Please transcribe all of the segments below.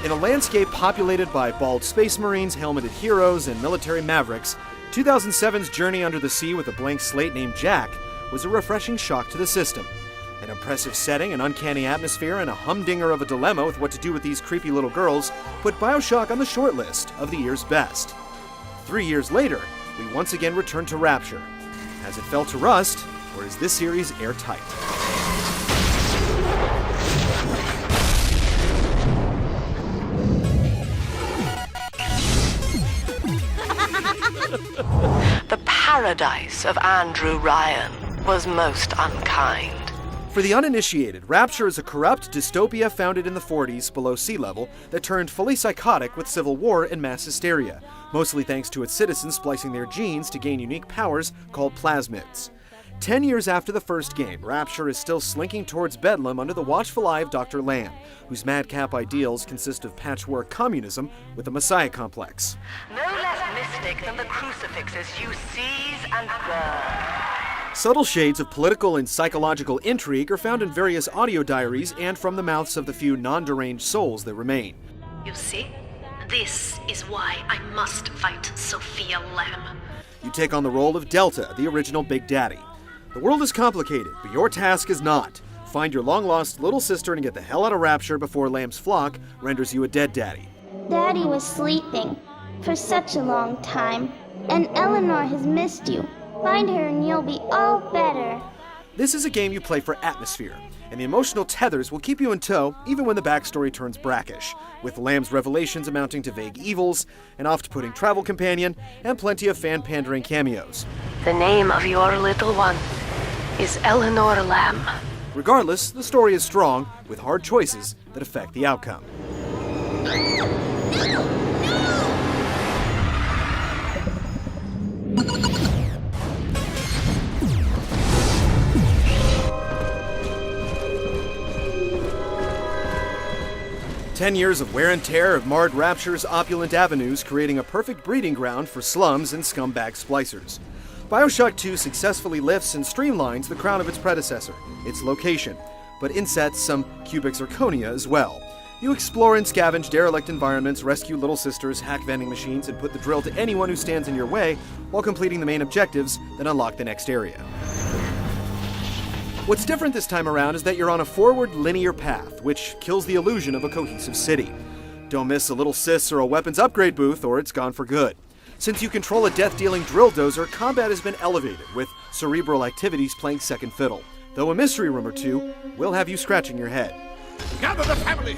In a landscape populated by bald space marines, helmeted heroes, and military mavericks, 2007's Journey Under the Sea with a blank slate named Jack was a refreshing shock to the system. An impressive setting, an uncanny atmosphere, and a humdinger of a dilemma with what to do with these creepy little girls put Bioshock on the short list of the year's best. 3 years later, we once again return to Rapture. Has it fell to rust, or is this series airtight? The paradise of Andrew Ryan was most unkind. For the uninitiated, Rapture is a corrupt dystopia founded in the 40s below sea level that turned fully psychotic with civil war and mass hysteria, mostly thanks to its citizens splicing their genes to gain unique powers called plasmids. 10 years after the first game, Rapture is still slinking towards Bedlam under the watchful eye of Dr. Lamb, whose madcap ideals consist of patchwork communism with a messiah complex. No less mystic than the crucifixes you seize and burn. Subtle shades of political and psychological intrigue are found in various audio diaries and from the mouths of the few non-deranged souls that remain. You see, this is why I must fight Sophia Lamb. You take on the role of Delta, the original Big Daddy. The world is complicated, but your task is not. Find your long-lost little sister and get the hell out of Rapture before Lamb's flock renders you a dead daddy. Daddy was sleeping for such a long time, and Eleanor has missed you. Find her and you'll be all better. This is a game you play for atmosphere, and the emotional tethers will keep you in tow even when the backstory turns brackish, with Lamb's revelations amounting to vague evils, an oft-putting travel companion, and plenty of fan-pandering cameos. The name of your little one is Eleanor Lamb. Regardless, the story is strong, with hard choices that affect the outcome. "10 years of wear and tear have marred Rapture's opulent avenues, creating a perfect breeding ground for slums and scumbag splicers. Bioshock 2 successfully lifts and streamlines the crown of its predecessor, its location, but insets some cubic zirconia as well. You explore and scavenge derelict environments, rescue little sisters, hack vending machines, and put the drill to anyone who stands in your way while completing the main objectives that unlock the next area. What's different this time around is that you're on a forward linear path, which kills the illusion of a cohesive city. Don't miss a little sis or a weapons upgrade booth, or it's gone for good. Since you control a death-dealing drill dozer, combat has been elevated, with cerebral activities playing second fiddle. Though a mystery room or two will have you scratching your head. Gather the family!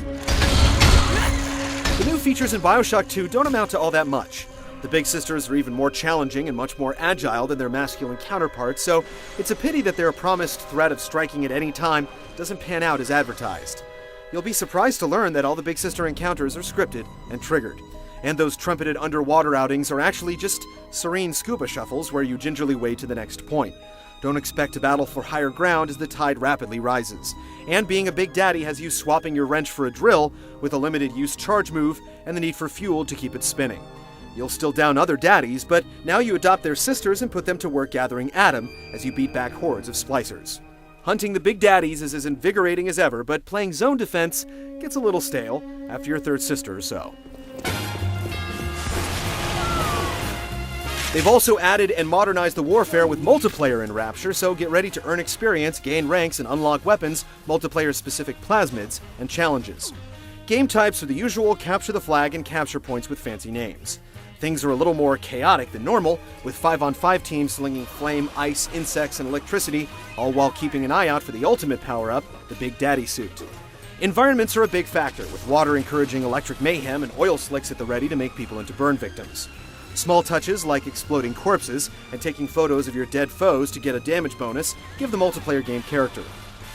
The new features in Bioshock 2 don't amount to all that much. The big sisters are even more challenging and much more agile than their masculine counterparts, so it's a pity that their promised threat of striking at any time doesn't pan out as advertised. You'll be surprised to learn that all the big sister encounters are scripted and triggered. And those trumpeted underwater outings are actually just serene scuba shuffles where you gingerly wade to the next point. Don't expect to battle for higher ground as the tide rapidly rises. And being a big daddy has you swapping your wrench for a drill with a limited use charge move and the need for fuel to keep it spinning. You'll still down other daddies, but now you adopt their sisters and put them to work gathering Adam as you beat back hordes of splicers. Hunting the big daddies is as invigorating as ever, but playing zone defense gets a little stale after your third sister or so. They've also added and modernized the warfare with multiplayer in Rapture, so get ready to earn experience, gain ranks, and unlock weapons, multiplayer-specific plasmids, and challenges. Game types are the usual capture the flag and capture points with fancy names. Things are a little more chaotic than normal, with 5-on-5 teams slinging flame, ice, insects, and electricity, all while keeping an eye out for the ultimate power-up, the Big Daddy suit. Environments are a big factor, with water encouraging electric mayhem and oil slicks at the ready to make people into burn victims. Small touches like exploding corpses and taking photos of your dead foes to get a damage bonus give the multiplayer game character.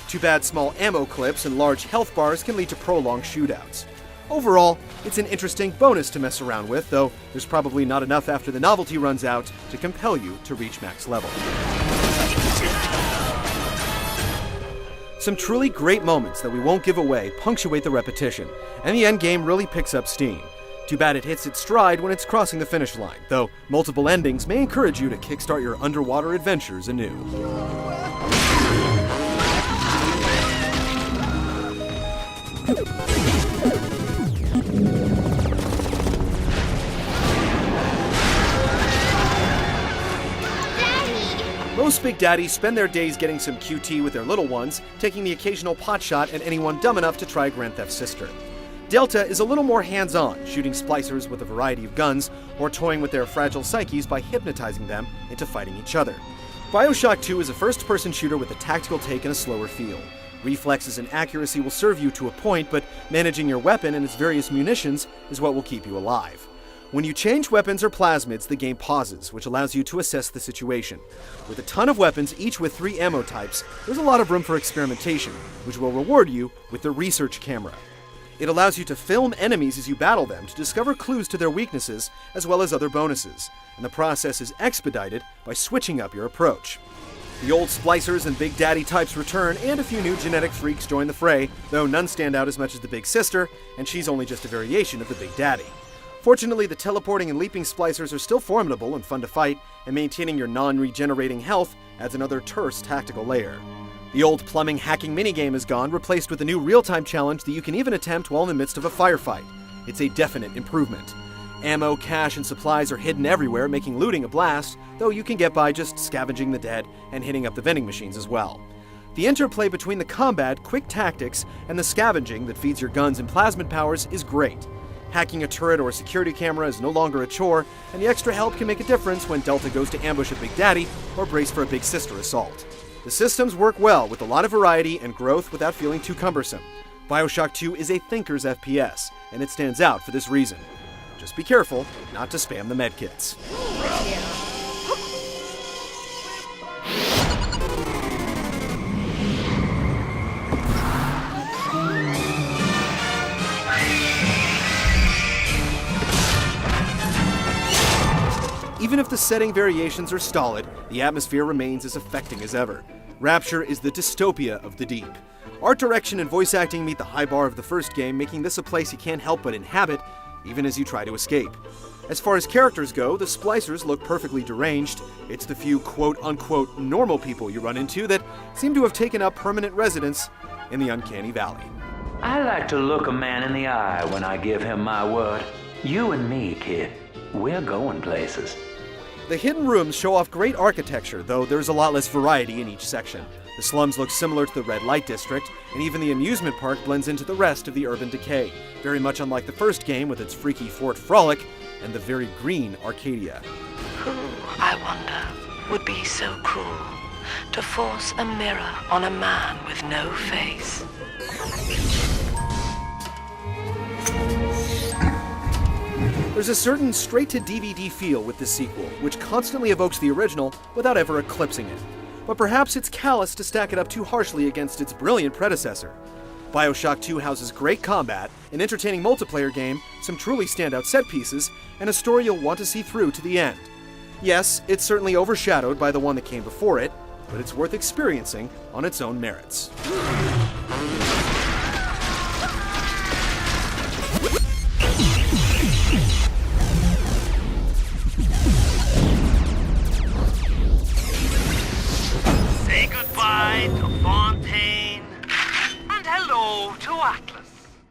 Too bad small ammo clips and large health bars can lead to prolonged shootouts. Overall, it's an interesting bonus to mess around with, though there's probably not enough after the novelty runs out to compel you to reach max level. Some truly great moments that we won't give away punctuate the repetition, and the endgame really picks up steam. Too bad it hits its stride when it's crossing the finish line, though multiple endings may encourage you to kickstart your underwater adventures anew. Most big daddies spend their days getting some QT with their little ones, taking the occasional potshot at anyone dumb enough to try Grand Theft Sister. Delta is a little more hands-on, shooting splicers with a variety of guns, or toying with their fragile psyches by hypnotizing them into fighting each other. Bioshock 2 is a first-person shooter with a tactical take and a slower feel. Reflexes and accuracy will serve you to a point, but managing your weapon and its various munitions is what will keep you alive. When you change weapons or plasmids, the game pauses, which allows you to assess the situation. With a ton of weapons, each with 3 ammo types, there's a lot of room for experimentation, which will reward you with the research camera. It allows you to film enemies as you battle them to discover clues to their weaknesses, as well as other bonuses, and the process is expedited by switching up your approach. The old Splicers and Big Daddy types return, and a few new genetic freaks join the fray, though none stand out as much as the Big Sister, and she's only just a variation of the Big Daddy. Fortunately, the teleporting and leaping Splicers are still formidable and fun to fight, and maintaining your non-regenerating health adds another terse tactical layer. The old plumbing hacking minigame is gone, replaced with a new real-time challenge that you can even attempt while in the midst of a firefight. It's a definite improvement. Ammo, cash, and supplies are hidden everywhere, making looting a blast, though you can get by just scavenging the dead and hitting up the vending machines as well. The interplay between the combat, quick tactics, and the scavenging that feeds your guns and plasmid powers is great. Hacking a turret or a security camera is no longer a chore, and the extra help can make a difference when Delta goes to ambush a Big Daddy or brace for a Big Sister assault. The systems work well with a lot of variety and growth without feeling too cumbersome. Bioshock 2 is a thinker's FPS, and it stands out for this reason. Just be careful not to spam the medkits. Even if the setting variations are stolid, the atmosphere remains as affecting as ever. Rapture is the dystopia of the deep. Art direction and voice acting meet the high bar of the first game, making this a place you can't help but inhabit, even as you try to escape. As far as characters go, the Splicers look perfectly deranged. It's the few quote-unquote normal people you run into that seem to have taken up permanent residence in the uncanny valley. I like to look a man in the eye when I give him my word. You and me, kid, we're going places. The hidden rooms show off great architecture, though there's a lot less variety in each section. The slums look similar to the red light district, and even the amusement park blends into the rest of the urban decay, very much unlike the first game with its freaky Fort Frolic and the very green Arcadia. Who, I wonder, would be so cruel to force a mirror on a man with no face? There's a certain straight-to-DVD feel with this sequel, which constantly evokes the original without ever eclipsing it. But perhaps it's callous to stack it up too harshly against its brilliant predecessor. Bioshock 2 houses great combat, an entertaining multiplayer game, some truly standout set pieces, and a story you'll want to see through to the end. Yes, it's certainly overshadowed by the one that came before it, but it's worth experiencing on its own merits.